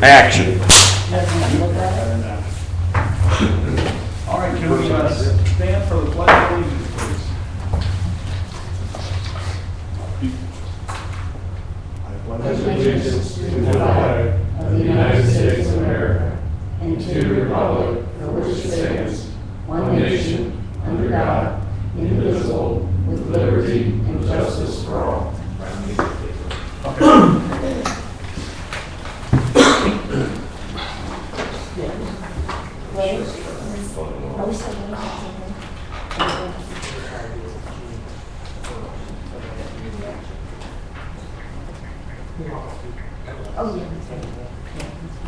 Action. All right, can we stand for the pledge of allegiance, please? Pledge allegiance to the flag of the United States of America and to the republic for which it stands, one nation, under God, indivisible, with liberty and justice for all.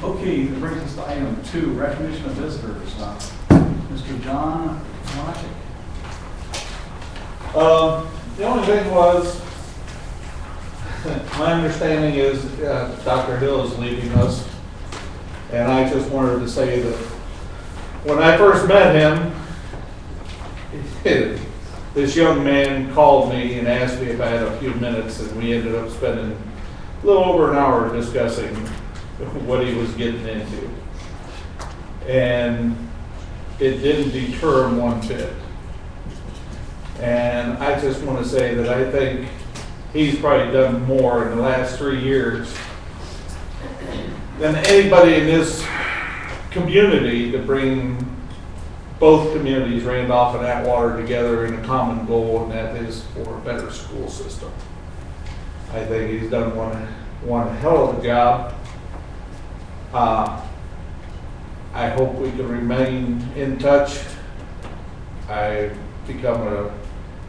Okay, that brings us to item 2, recognition of visitors. Mr. John Logic. The only thing was, my understanding is Dr. Hill is leaving us. And I just wanted to say that when I first met him, this young man called me and asked me if I had a few minutes, and we ended up spending a little over an hour discussing what he was getting into. And it didn't deter him one bit. And I just want to say that I think he's probably done more in the last 3 years than anybody in this community to bring both communities, Randolph and Atwater, together in a common goal, and that is for a better school system. I think he's done one hell of a job. I hope we can remain in touch. I've become an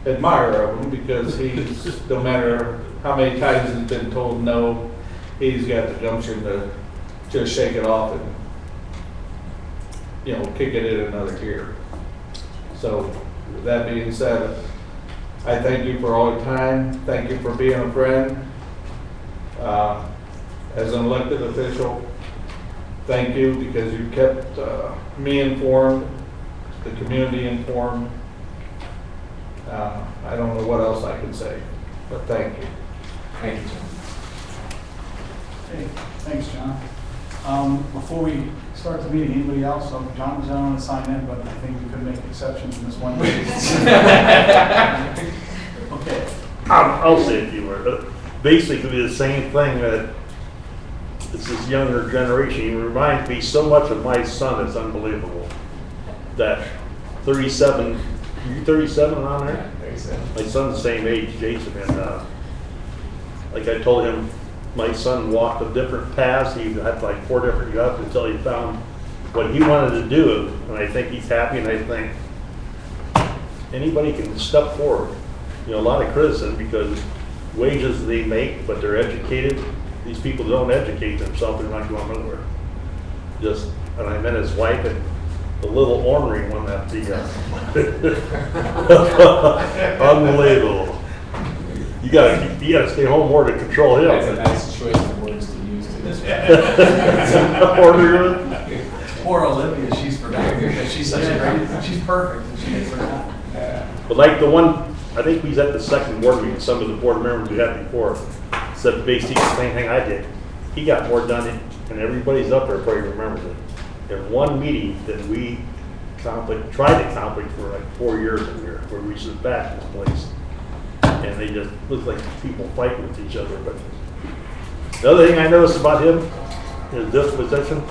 admirer of him because he's, no matter how many times he's been told no, he's got the gumption to just shake it off and, kick it in another gear. So, with that being said, I thank you for all your time. Thank you for being a friend. As an elected official, thank you because you kept me informed, the community informed. I don't know what else I can say, but thank you. Thank you, John. Okay, thanks, John. Before we start the meeting, anybody else? John was on to sign in, but I think we could make exceptions in this one case. Okay. I'll say a few words. Basically, the same thing that it's this younger generation. He reminds me so much of my son. It's unbelievable. That 37, you 37 around there? Yeah, 37. My son's the same age, Jason, and like I told him, my son walked a different path. He had like 4 different jobs until he found what he wanted to do, and I think he's happy. And I think anybody can step forward. A lot of criticism because wages they make, but they're educated. These people don't educate themselves. They're not going nowhere. And I met his wife, and the little ornery one that unbelievable. You gotta stay home more to control him. That's a nice choice of words to use Ornery. Poor Olivia, she's forgotten. She's such a great, she's perfect, and she gets forgotten. But like the one, I think we was at the second board meeting, some of the board members we had before said basically the same thing I did. He got more done, and everybody's up there probably remembers it. In one meeting that we tried to accomplish for like 4 years in here, where we sit back in this place, and they just look like people fighting with each other. But the other thing I noticed about him, his disposition,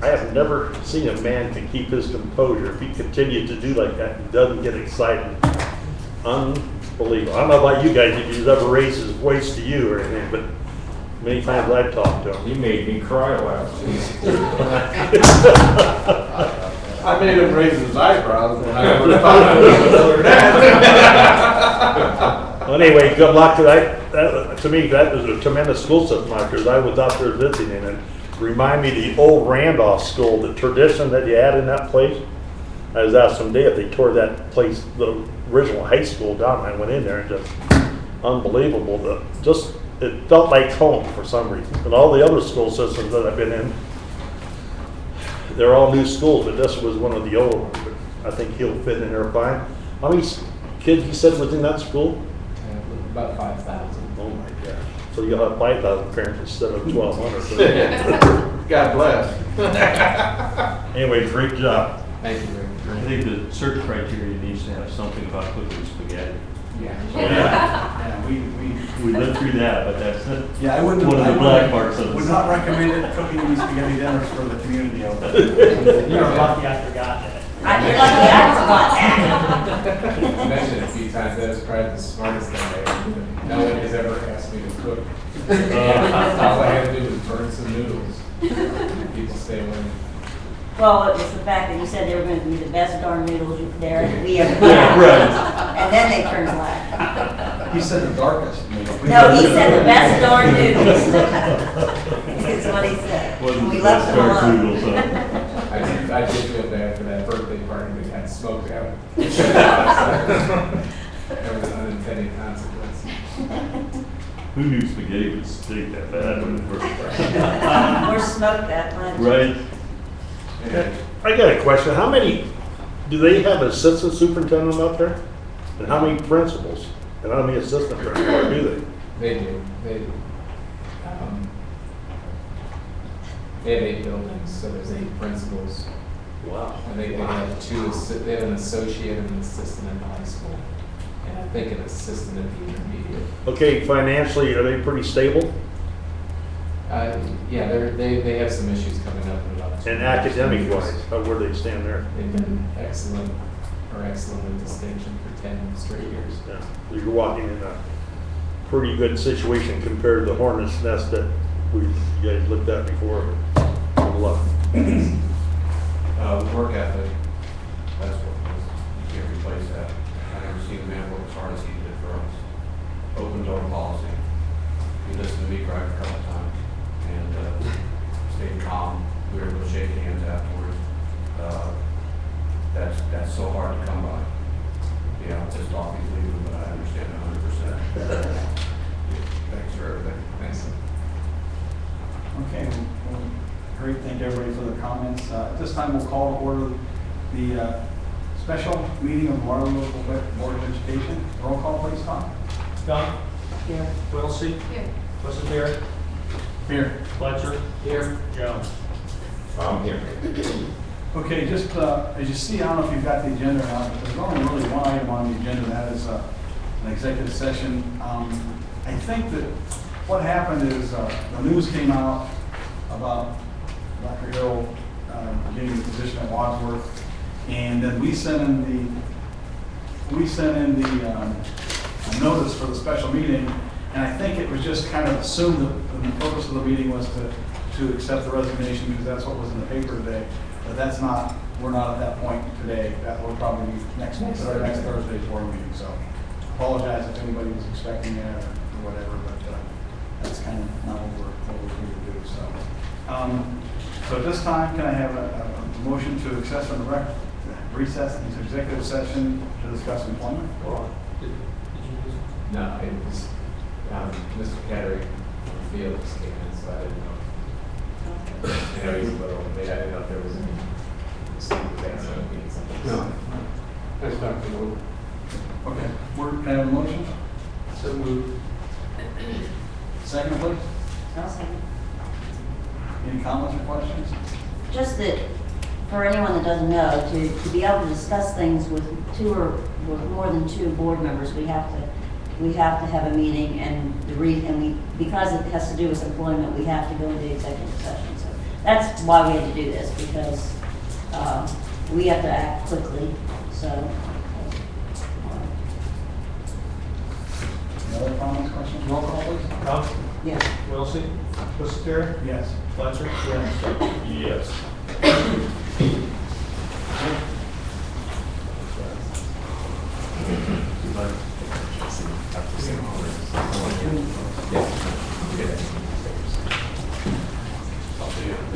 I have never seen a man can keep his composure. If he continues to do like that, he doesn't get excited. Unbelievable. I don't know about you guys, if he's ever raised his voice to you or anything, but many times I've talked to him. You made me cry last week. I made him raise his eyebrows when I was talking Well, anyway, good luck to that. To me, that was a tremendous school system because I was out there visiting, and remind me of the old Randolph school, the tradition that you had in that place. I was out someday if they tore that place, the original high school down. I went in there and just unbelievable. It felt like home for some reason. And all the other school systems that I've been in, they're all new schools, but this was one of the old ones. But I think he'll fit in there fine. How many kids you said was in that school? About 5,000. Oh my gosh. So you'll have 5,000 parents instead of 1,200. God bless. Anyway, great job. Thank you, Rick. I think the search criteria needs to have something about cooking spaghetti. Yeah. Yeah, We lived through that, but that's yeah, I wouldn't. one of the black marks of Would it. not recommend it, cooking these spaghetti dinners for the community out there. You're lucky I forgot that. You're lucky I forgot that. I mentioned it a few times, that was probably the smartest thing I ever did. No one has ever asked me to cook. All I had to do was burn some noodles. People stay away. Well, it was the fact that you said they were going to be the best darn noodles we ever Yeah, had. right. And then they turned black. He said the darkest. No, he said the best darn noodles. That's what he said. Wasn't We the left best them dark alone. noodles, I did feel bad for that birthday party that got smoked out. There was an unintended consequence. Who knew spaghetti would stink that bad when it first started? Or smoked that much. Right? I got a question. How many, do they have assistant superintendent up there? And how many principals? And how many assistant principals, or do They do. They have 8 buildings, so there's 8 principals. they? Wow. I think they have they have an associate and an assistant in the high school. And I think an assistant at the intermediate. Okay, financially, are they pretty stable? Yeah, they have some issues coming up in about 2 And years. academic wise, where do they stand there? They've been excellent with distinction for 10 straight years. Yeah. So you're walking in a pretty good situation compared to the hornet's nest that you guys looked at before. Good luck. Work ethic, that's what it is. You can't replace that. I've never seen a man work as hard as he did for us. Open door policy. He listened to me cry a couple of times and stayed calm. We were able to shake hands afterwards. That's so hard to come by. Yeah, I'm pissed off he's leaving, but I understand 100%. Thanks for everything. Thanks. Okay, well, great, thank everybody for the comments. At this time, we'll call to order the special meeting of Waterloo Local Board of Education. Roll call, please, Tom. Don? Here. Wilsey? Here. Bussenberry? Here. Fletcher? Here. Jones? I'm here. Okay, just as you see, I don't know if you've got the agenda or not, but there's only really one item on the agenda, and that is an executive session. I think that what happened is the news came out about Dr. Hill getting the position at Wadsworth, and then we sent in the notice for the special meeting, and I think it was just kind of assumed that the purpose of the meeting was to accept the resignation because that's what was in the paper today. But that's not, we're not at that point today. That will probably be next Thursday's board meeting. So apologize if anybody was expecting that or whatever, but that's kind of not what we're here to do. So at this time, can I have a motion to recess from the recess into executive session to discuss employment? No, it was Mr. Kettery from Fields came in, so I didn't know. I know he's a little late. I didn't know if there was any. No. That's not the move. Okay, can I have a motion? So moved. Second, please. I'll second. Any comments or questions? Just that, for anyone that doesn't know, to be able to discuss things with more than 2 board members, we have to have a meeting, and because it has to do with employment, we have to go into executive session. So that's why we had to do this, because we have to act quickly. So. Any other comments, questions? Roll call, please. Don? Yes. Wilsey? Bussenberry? Yes. Fletcher? Yes.